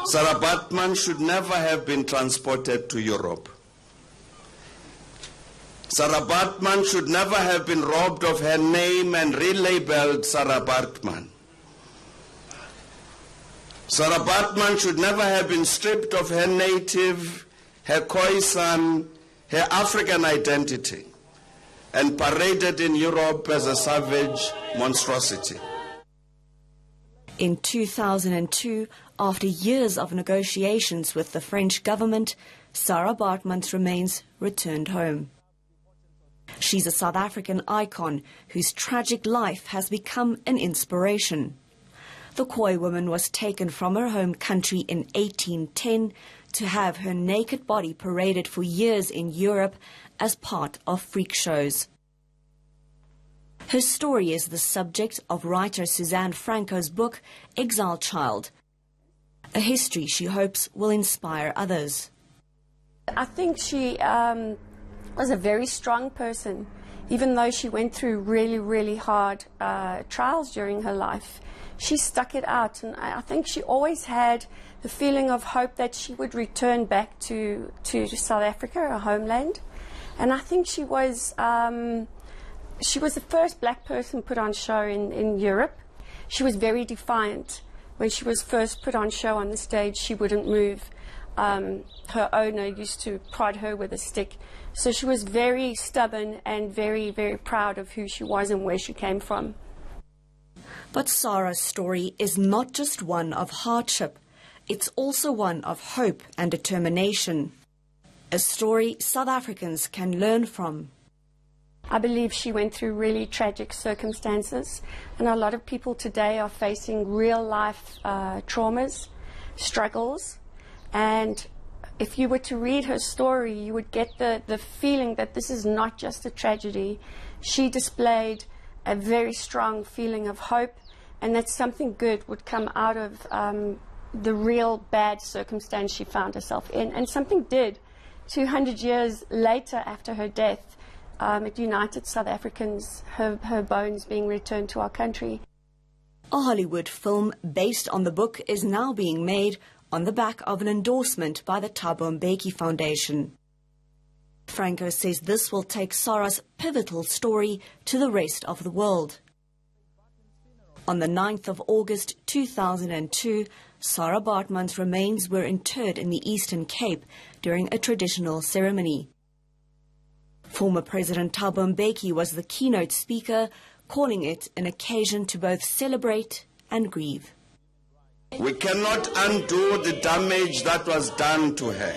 Sarah Baartman should never have been transported to Europe. Sarah Baartman should never have been robbed of her name and relabeled Sarah Baartman. Sarah Baartman should never have been stripped of her native, her Khoisan, her African identity, and paraded in Europe as a savage monstrosity. In 2002, after years of negotiations with the French government, Sarah Baartman's remains returned home. She's a South African icon whose tragic life has become an inspiration. The Khoi woman was taken from her home country in 1810 to have her naked body paraded for years in Europe as part of freak shows. Her story is the subject of writer Suzanne Franco's book, Exiled Child, a history she hopes will inspire others. I think she was a very strong person, even though she went through really, really hard trials during her life. She stuck it out, and I think she always had the feeling of hope that she would return back to South Africa, her homeland. And I think she was the first black person put on show in Europe. She was very defiant. When she was first put on show on the stage, she wouldn't move. Her owner used to prod her with a stick. So she was very stubborn and very, very proud of who she was and where she came from. But Sarah's story is not just one of hardship. It's also one of hope and determination. A story South Africans can learn from. I believe she went through really tragic circumstances, and a lot of people today are facing real-life traumas, struggles, and if you were to read her story, you would get the feeling that this is not just a tragedy. She displayed a very strong feeling of hope, and that something good would come out of the real bad circumstance she found herself in. And something did. 200 years later, after her death, it united South Africans, her bones being returned to our country. A Hollywood film based on the book is now being made on the back of an endorsement by the Thabo Mbeki Foundation. Franco says this will take Sarah's pivotal story to the rest of the world. On the 9th of August 2002, Sarah Baartman's remains were interred in the Eastern Cape during a traditional ceremony. Former President Thabo Mbeki was the keynote speaker, calling it an occasion to both celebrate and grieve. We cannot undo the damage that was done to her.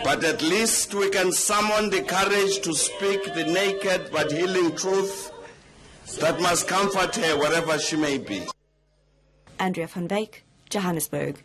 But at least we can summon the courage to speak the naked but healing truth that must comfort her wherever she may be. Andrea van Wyk, Johannesburg.